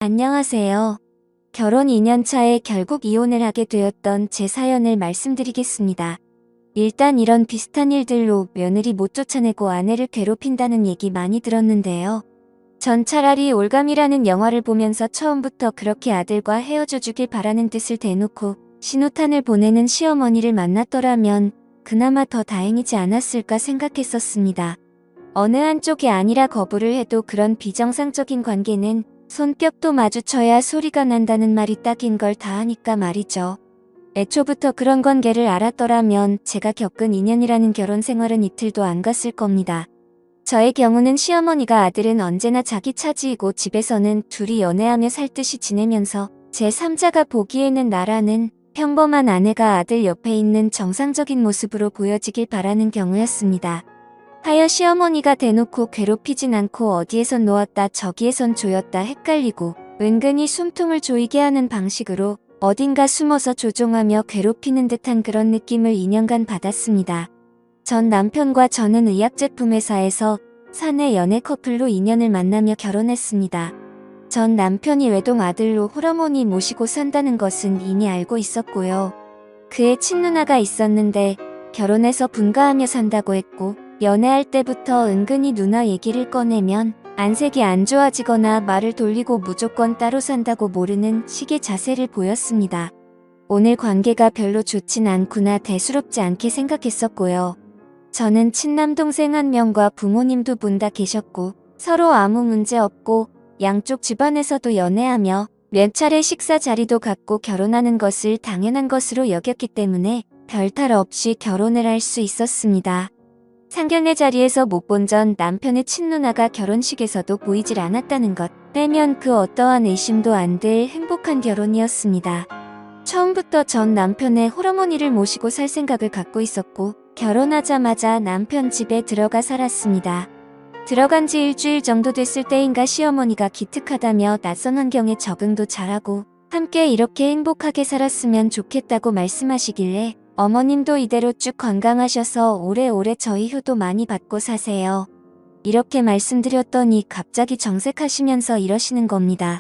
안녕하세요. 결혼 2년 차에 결국 이혼을 하게 되었던 제 사연을 말씀드리겠습니다. 일단 이런 비슷한 일들로 며느리 못 쫓아내고 아내를 괴롭힌다는 얘기 많이 들었는데요. 전 차라리 올감이라는 영화를 보면서 처음부터 그렇게 아들과 헤어져 주길 바라는 뜻을 대놓고 신호탄을 보내는 시어머니를 만났더라면 그나마 더 다행이지 않았을까 생각했었습니다. 어느 한쪽이 아니라 거부를 해도 그런 비정상적인 관계는 손뼉도 마주쳐야 소리가 난다는 말이 딱인 걸 다 하니까 말이죠. 애초부터 그런 관계를 알았더라면 제가 겪은 2년이라는 결혼 생활은 이틀도 안 갔을 겁니다. 저의 경우는 시어머니가 아들은 언제나 자기 차지이고 집에서는 둘이 연애하며 살듯이 지내면서 제3자가 보기에는 나라는 평범한 아내가 아들 옆에 있는 정상적인 모습으로 보여지길 바라는 경우였습니다. 하여 시어머니가 대놓고 괴롭히진 않고 어디에선 놓았다 저기에선 조였다 헷갈리고 은근히 숨통을 조이게 하는 방식으로 어딘가 숨어서 조종하며 괴롭히는 듯한 그런 느낌을 2년간 받았습니다. 전 남편과 저는 의약제품 회사에서 사내 연애 커플로 2년을 만나며 결혼했습니다. 전 남편이 외동 아들로 홀어머니 모시고 산다는 것은 이미 알고 있었고요. 그의 친누나가 있었는데 결혼해서 분가하며 산다고 했고 연애할 때부터 은근히 누나 얘기를 꺼내면 안색이 안 좋아지거나 말을 돌리고 무조건 따로 산다고 모르는 식의 자세를 보였습니다. 오늘 관계가 별로 좋진 않구나 대수롭지 않게 생각했었고요. 저는 친남동생 1명과 부모님 2분 다 계셨고 서로 아무 문제 없고 양쪽 집안에서도 연애하며 몇 차례 식사 자리도 갖고 결혼하는 것을 당연한 것으로 여겼기 때문에 별탈 없이 결혼을 할 수 있었습니다. 상견례 자리에서 못 본 전 남편의 친누나가 결혼식에서도 보이질 않았다는 것 빼면 그 어떠한 의심도 안 들 행복한 결혼이었습니다. 처음부터 전 남편의 홀어머니를 모시고 살 생각을 갖고 있었고 결혼하자마자 남편 집에 들어가 살았습니다. 들어간 지 일주일 정도 됐을 때인가 시어머니가 기특하다며 낯선 환경에 적응도 잘하고 함께 이렇게 행복하게 살았으면 좋겠다고 말씀하시길래 어머님도 이대로 쭉 건강하셔서 오래오래 저희 효도 많이 받고 사세요. 이렇게 말씀드렸더니 갑자기 정색하시면서 이러시는 겁니다.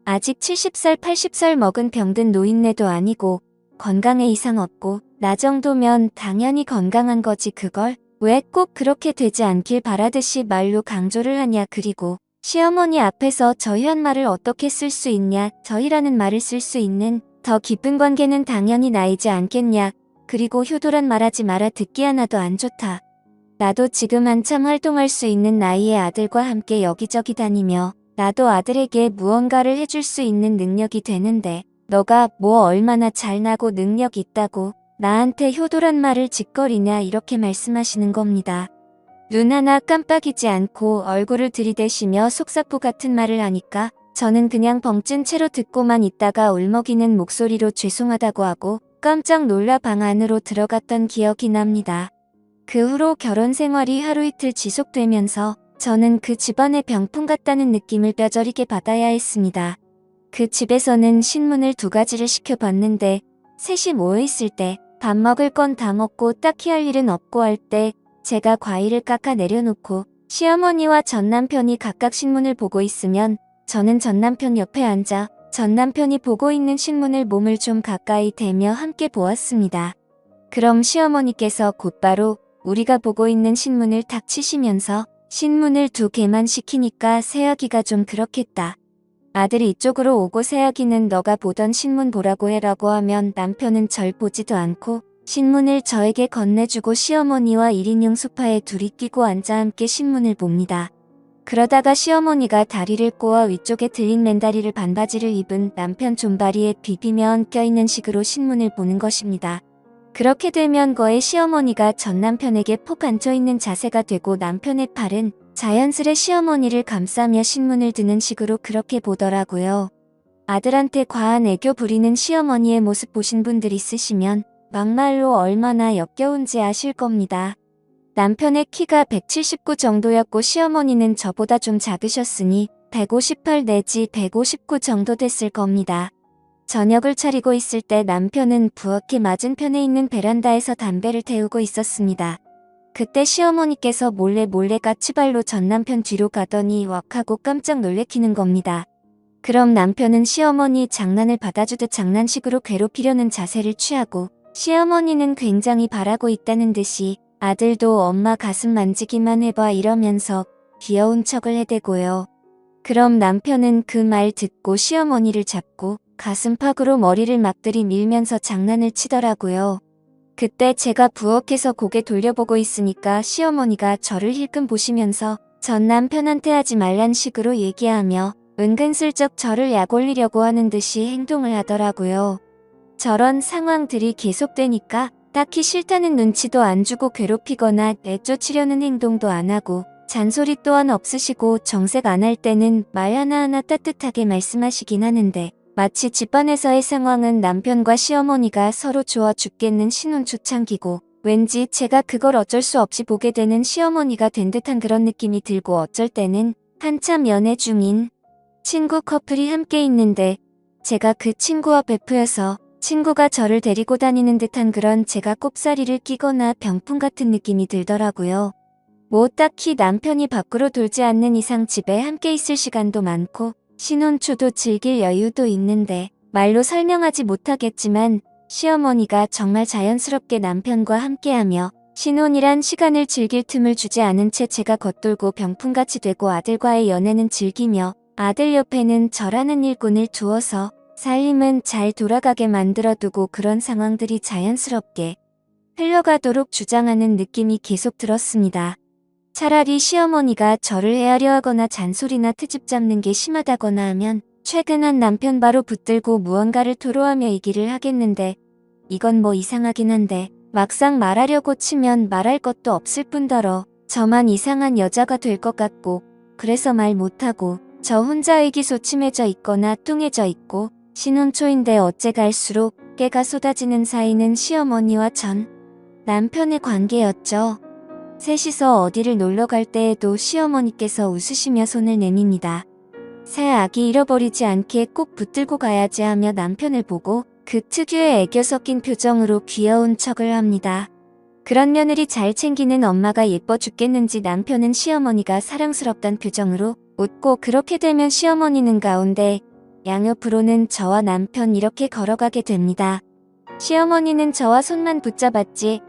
아직 70살 80살 먹은 병든 노인네도 아니고 건강에 이상 없고 나 정도면 당연히 건강한 거지 그걸 왜 꼭 그렇게 되지 않길 바라듯이 말로 강조를 하냐 그리고 시어머니 앞에서 저희한 말을 어떻게 쓸 수 있냐 저희라는 말을 쓸 수 있는 더 깊은 관계는 당연히 나이지 않겠냐 그리고 효도란 말하지 마라 듣기 하나도 안 좋다. 나도 지금 한참 활동할 수 있는 나이에 아들과 함께 여기저기 다니며 나도 아들에게 무언가를 해줄 수 있는 능력이 되는데 너가 뭐 얼마나 잘나고 능력 있다고 나한테 효도란 말을 짓거리냐 이렇게 말씀하시는 겁니다. 눈 하나 깜빡이지 않고 얼굴을 들이대시며 속사포 같은 말을 하니까 저는 그냥 벙찐 채로 듣고만 있다가 울먹이는 목소리로 죄송하다고 하고 깜짝 놀라 방 안으로 들어갔던 기억이 납니다. 그 후로 결혼 생활이 하루 이틀 지속되면서 저는 그 집안의 병풍 같다는 느낌을 뼈저리게 받아야 했습니다. 그 집에서는 신문을 2가지를 시켜봤는데 셋이 모여있을 때 밥 먹을 건 다 먹고 딱히 할 일은 없고 할 때 제가 과일을 깎아 내려놓고 시어머니와 전남편이 각각 신문을 보고 있으면 저는 전남편 옆에 앉아 전남편이 보고 있는 신문을 몸을 좀 가까이 대며 함께 보았습니다. 그럼 시어머니께서 곧바로 우리가 보고 있는 신문을 탁 치시면서 신문을 2개만 시키니까 새아기가 좀 그렇겠다. 아들이 이쪽으로 오고 새아기는 너가 보던 신문 보라고 해라고 하면 남편은 절 보지도 않고 신문을 저에게 건네주고 시어머니와 1인용 소파에 둘이 끼고 앉아 함께 신문을 봅니다. 그러다가 시어머니가 다리를 꼬아 위쪽에 들린 맨다리를 반바지를 입은 남편 존바리에 비비며 껴있는 식으로 신문을 보는 것입니다. 그렇게 되면 거의 시어머니가 전 남편에게 폭 앉혀있는 자세가 되고 남편의 팔은 자연스레 시어머니를 감싸며 신문을 드는 식으로 그렇게 보더라고요. 아들한테 과한 애교 부리는 시어머니의 모습 보신 분들 있으시면 막말로 얼마나 역겨운지 아실 겁니다. 남편의 키가 179 정도였고 시어머니는 저보다 좀 작으셨으니 158 내지 159 정도 됐을 겁니다. 저녁을 차리고 있을 때 남편은 부엌이 맞은편에 있는 베란다에서 담배를 태우고 있었습니다. 그때 시어머니께서 몰래 까치발로 전 남편 뒤로 가더니 왁하고 깜짝 놀래키는 겁니다. 그럼 남편은 시어머니 장난을 받아주듯 장난식으로 괴롭히려는 자세를 취하고 시어머니는 굉장히 바라고 있다는 듯이 아들도 엄마 가슴 만지기만 해봐 이러면서 귀여운 척을 해대고요. 그럼 남편은 그 말 듣고 시어머니를 잡고 가슴팍으로 머리를 막 들이밀면서 장난을 치더라고요. 그때 제가 부엌에서 고개 돌려보고 있으니까 시어머니가 저를 힐끔 보시면서 전 남편한테 하지 말란 식으로 얘기하며 은근슬쩍 저를 약올리려고 하는 듯이 행동을 하더라고요. 저런 상황들이 계속되니까 딱히 싫다는 눈치도 안 주고 괴롭히거나 내쫓으려는 행동도 안 하고 잔소리 또한 없으시고 정색 안 할 때는 말 하나하나 따뜻하게 말씀하시긴 하는데 마치 집안에서의 상황은 남편과 시어머니가 서로 좋아 죽겠는 신혼 초창기고 왠지 제가 그걸 어쩔 수 없이 보게 되는 시어머니가 된 듯한 그런 느낌이 들고 어쩔 때는 한참 연애 중인 친구 커플이 함께 있는데 제가 그 친구와 베프여서 친구가 저를 데리고 다니는 듯한 그런 제가 꼽사리를 끼거나 병풍 같은 느낌이 들더라고요. 뭐 딱히 남편이 밖으로 돌지 않는 이상 집에 함께 있을 시간도 많고 신혼 초도 즐길 여유도 있는데 말로 설명하지 못하겠지만 시어머니가 정말 자연스럽게 남편과 함께하며 신혼이란 시간을 즐길 틈을 주지 않은 채 제가 겉돌고 병풍같이 되고 아들과의 연애는 즐기며 아들 옆에는 저라는 일꾼을 두어서 살림은 잘 돌아가게 만들어두고 그런 상황들이 자연스럽게 흘러가도록 주장하는 느낌이 계속 들었습니다. 차라리 시어머니가 저를 헤아려 하거나 잔소리나 트집 잡는 게 심하다거나 하면 최근 한 남편 바로 붙들고 무언가를 토로하며 얘기를 하겠는데 이건 뭐 이상하긴 한데 막상 말하려고 치면 말할 것도 없을 뿐더러 저만 이상한 여자가 될 것 같고 그래서 말 못하고 저 혼자 의기소침해져 있거나 뚱해져 있고 신혼 초인데 어째 갈수록 깨가 쏟아지는 사이는 시어머니와 전 남편의 관계였죠. 셋이서 어디를 놀러 갈 때에도 시어머니께서 웃으시며 손을 내밉니다. 새 아기 잃어버리지 않게 꼭 붙들고 가야지 하며 남편을 보고 그 특유의 애교 섞인 표정으로 귀여운 척을 합니다. 그런 며느리 잘 챙기는 엄마가 예뻐 죽겠는지 남편은 시어머니가 사랑스럽단 표정으로 웃고 그렇게 되면 시어머니는 가운데 양옆으로는 저와 남편 이렇게 걸어가게 됩니다. 시어머니는 저와 손만 붙잡았지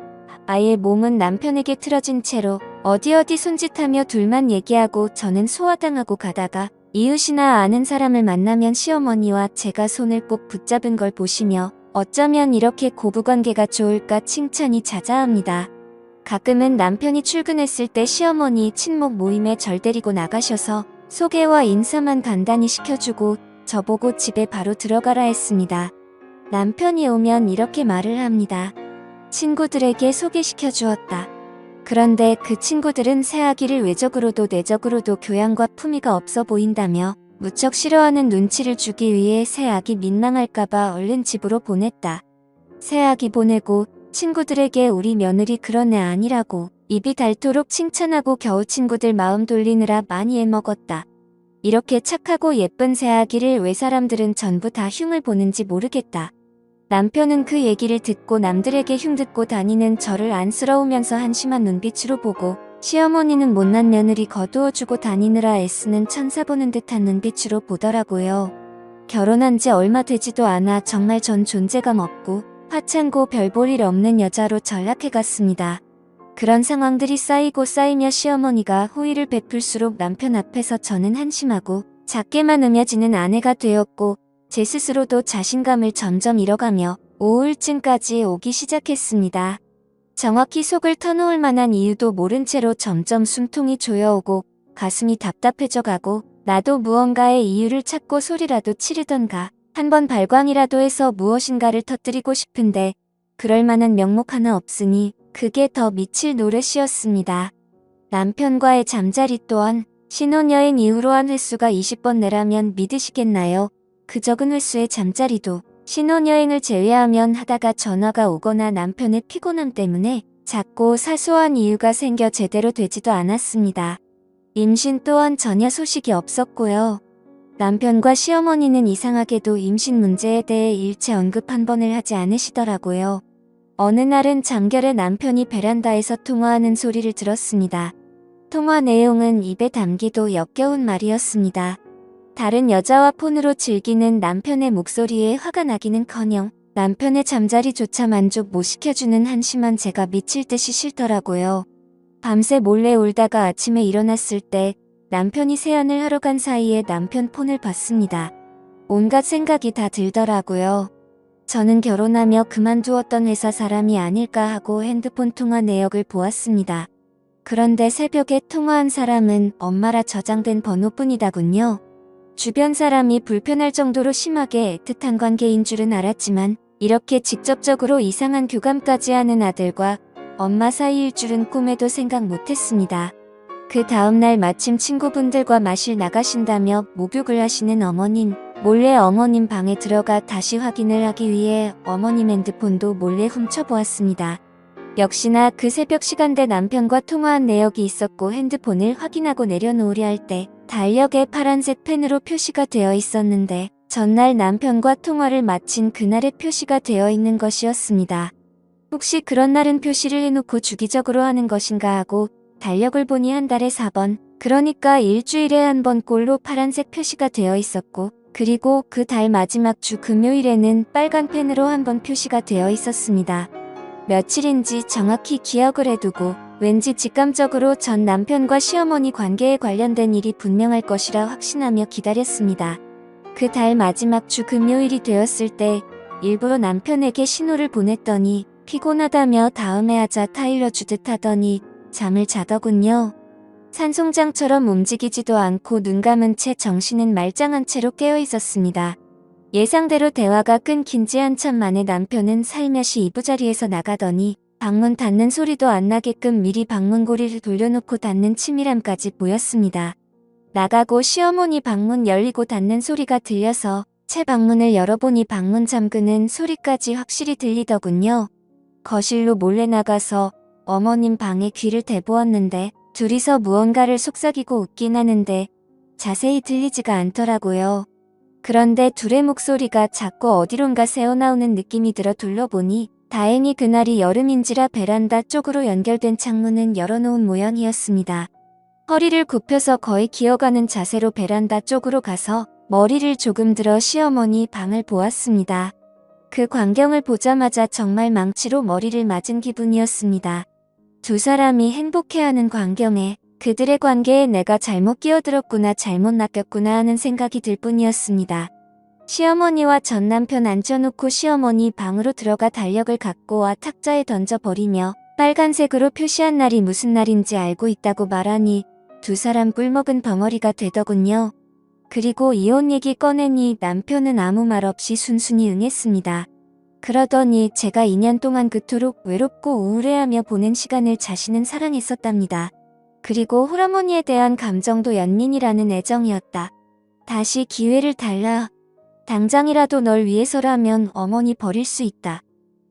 아예 몸은 남편에게 틀어진 채로 어디 손짓하며 둘만 얘기하고 저는 소화당하고 가다가 이웃이나 아는 사람을 만나면 시어머니와 제가 손을 꼭 붙잡은 걸 보시며 어쩌면 이렇게 고부관계가 좋을까 칭찬이 자자합니다. 가끔은 남편이 출근했을 때 시어머니 친목 모임에 절 데리고 나가셔서 소개와 인사만 간단히 시켜주고 저보고 집에 바로 들어가라 했습니다. 남편이 오면 이렇게 말을 합니다. 친구들에게 소개시켜 주었다. 그런데 그 친구들은 새아기를 외적으로도 내적으로도 교양과 품위가 없어 보인다며 무척 싫어하는 눈치를 주기 위해 새아기 민망할까봐 얼른 집으로 보냈다. 새아기 보내고 친구들에게 우리 며느리 그런 애 아니라고 입이 닳도록 칭찬하고 겨우 친구들 마음 돌리느라 많이 애먹었다. 이렇게 착하고 예쁜 새아기를 왜 사람들은 전부 다 흉을 보는지 모르겠다. 남편은 그 얘기를 듣고 남들에게 흉듣고 다니는 저를 안쓰러우면서 한심한 눈빛으로 보고 시어머니는 못난 며느리 거두어주고 다니느라 애쓰는 천사 보는 듯한 눈빛으로 보더라고요. 결혼한 지 얼마 되지도 않아 정말 전 존재감 없고 화창고 별 볼 일 없는 여자로 전락해갔습니다. 그런 상황들이 쌓이고 쌓이며 시어머니가 호의를 베풀수록 남편 앞에서 저는 한심하고 작게만 여겨지는 아내가 되었고 제 스스로도 자신감을 점점 잃어가며 우울증까지 오기 시작했습니다. 정확히 속을 터놓을 만한 이유도 모른 채로 점점 숨통이 조여오고 가슴이 답답해져 가고 나도 무언가의 이유를 찾고 소리라도 치르던가 한번 발광이라도 해서 무엇인가를 터뜨리고 싶은데 그럴 만한 명목 하나 없으니 그게 더 미칠 노릇이었습니다. 남편과의 잠자리 또한 신혼여행 이후로 한 횟수가 20번 내라면 믿으시겠나요? 그 적은 횟수의 잠자리도 신혼여행을 제외하면 하다가 전화가 오거나 남편의 피곤함 때문에 작고 사소한 이유가 생겨 제대로 되지도 않았습니다. 임신 또한 전혀 소식이 없었고요. 남편과 시어머니는 이상하게도 임신 문제에 대해 일체 언급 한 번을 하지 않으시더라고요. 어느 날은 잠결에 남편이 베란다에서 통화하는 소리를 들었습니다. 통화 내용은 입에 담기도 역겨운 말이었습니다. 다른 여자와 폰으로 즐기는 남편의 목소리에 화가 나기는커녕 남편의 잠자리조차 만족 못 시켜주는 한심한 제가 미칠 듯이 싫더라고요. 밤새 몰래 울다가 아침에 일어났을 때 남편이 세안을 하러 간 사이에 남편 폰을 봤습니다. 온갖 생각이 다 들더라고요. 저는 결혼하며 그만두었던 회사 사람이 아닐까 하고 핸드폰 통화 내역을 보았습니다. 그런데 새벽에 통화한 사람은 엄마라 저장된 번호뿐이더군요. 주변 사람이 불편할 정도로 심하게 애틋한 관계인 줄은 알았지만 이렇게 직접적으로 이상한 교감까지 하는 아들과 엄마 사이일 줄은 꿈에도 생각 못했습니다. 그 다음날 마침 친구분들과 마실 나가신다며 목욕을 하시는 어머님, 몰래 어머님 방에 들어가 다시 확인을 하기 위해 어머님 핸드폰도 몰래 훔쳐보았습니다. 역시나 그 새벽 시간대 남편과 통화한 내역이 있었고 핸드폰을 확인하고 내려놓으려 할 때 달력에 파란색 펜으로 표시가 되어 있었는데 전날 남편과 통화를 마친 그날의 표시가 되어 있는 것이었습니다. 혹시 그런 날은 표시를 해놓고 주기적으로 하는 것인가 하고 달력을 보니 한 달에 4번, 그러니까 일주일에 한 번 꼴로 파란색 표시가 되어 있었고 그리고 그 달 마지막 주 금요일에는 빨간 펜으로 한 번 표시가 되어 있었습니다. 며칠인지 정확히 기억을 해두고 왠지 직감적으로 전 남편과 시어머니 관계에 관련된 일이 분명할 것이라 확신하며 기다렸습니다. 그 달 마지막 주 금요일이 되었을 때 일부러 남편에게 신호를 보냈더니 피곤하다며 다음에 하자 타일러 주듯 하더니 잠을 자더군요. 산송장처럼 움직이지도 않고 눈 감은 채 정신은 말짱한 채로 깨어 있었습니다. 예상대로 대화가 끊긴 지 한참 만에 남편은 살며시 이부자리에서 나가더니 방문 닫는 소리도 안 나게끔 미리 방문고리를 돌려놓고 닫는 치밀함까지 보였습니다. 나가고 시어머니 방문 열리고 닫는 소리가 들려서 채 방문을 열어보니 방문 잠그는 소리까지 확실히 들리더군요. 거실로 몰래 나가서 어머님 방에 귀를 대보았는데 둘이서 무언가를 속삭이고 웃긴 하는데 자세히 들리지가 않더라고요. 그런데 둘의 목소리가 자꾸 어디론가 새어나오는 느낌이 들어 둘러보니 다행히 그날이 여름인지라 베란다 쪽으로 연결된 창문은 열어놓은 모양이었습니다. 허리를 굽혀서 거의 기어가는 자세로 베란다 쪽으로 가서 머리를 조금 들어 시어머니 방을 보았습니다. 그 광경을 보자마자 정말 망치로 머리를 맞은 기분이었습니다. 두 사람이 행복해하는 광경에 그들의 관계에 내가 잘못 끼어들었구나, 잘못 낚였구나 하는 생각이 들 뿐이었습니다. 시어머니와 전 남편 앉혀놓고 시어머니 방으로 들어가 달력을 갖고 와 탁자에 던져버리며 빨간색으로 표시한 날이 무슨 날인지 알고 있다고 말하니 두 사람 꿀먹은 벙어리가 되더군요. 그리고 이혼 얘기 꺼내니 남편은 아무 말 없이 순순히 응했습니다. 그러더니 제가 2년 동안 그토록 외롭고 우울해하며 보낸 시간을 자신은 사랑했었답니다. 그리고 홀어머니에 대한 감정도 연민이라는 애정이었다. 다시 기회를 달라. 당장이라도 널 위해서라면 어머니 버릴 수 있다.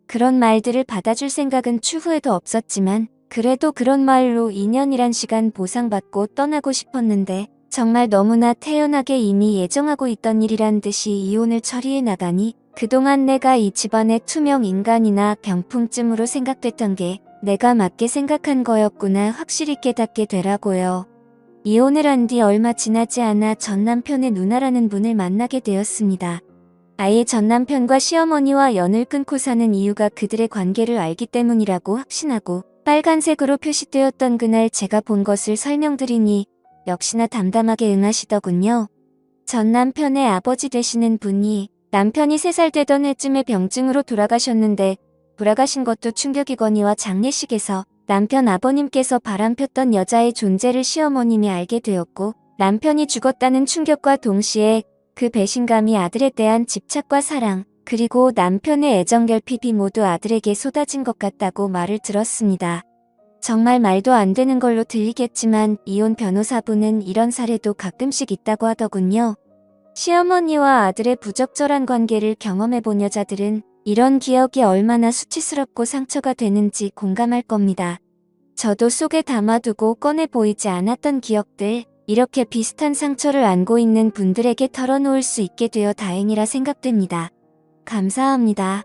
그런 말들을 받아줄 생각은 추후에도 없었지만 그래도 그런 말로 2년이란 시간 보상받고 떠나고 싶었는데 정말 너무나 태연하게 이미 예정하고 있던 일이란 듯이 이혼을 처리해 나가니 그동안 내가 이 집안의 투명 인간이나 병풍쯤으로 생각됐던 게 내가 맞게 생각한 거였구나 확실히 깨닫게 되라고요. 이혼을 한 뒤 얼마 지나지 않아 전 남편의 누나라는 분을 만나게 되었습니다. 아예 전 남편과 시어머니와 연을 끊고 사는 이유가 그들의 관계를 알기 때문이라고 확신하고 빨간색으로 표시되었던 그날 제가 본 것을 설명드리니 역시나 담담하게 응하시더군요. 전 남편의 아버지 되시는 분이 남편이 3살 되던 해쯤에 병증으로 돌아가셨는데 돌아가신 것도 충격이거니와 장례식에서 남편 아버님께서 바람폈던 여자의 존재를 시어머님이 알게 되었고 남편이 죽었다는 충격과 동시에 그 배신감이 아들에 대한 집착과 사랑 그리고 남편의 애정 결핍이 모두 아들에게 쏟아진 것 같다고 말을 들었습니다. 정말 말도 안 되는 걸로 들리겠지만 이혼 변호사분은 이런 사례도 가끔씩 있다고 하더군요. 시어머니와 아들의 부적절한 관계를 경험해본 여자들은 이런 기억이 얼마나 수치스럽고 상처가 되는지 공감할 겁니다. 저도 속에 담아두고 꺼내 보이지 않았던 기억들, 이렇게 비슷한 상처를 안고 있는 분들에게 털어놓을 수 있게 되어 다행이라 생각됩니다. 감사합니다.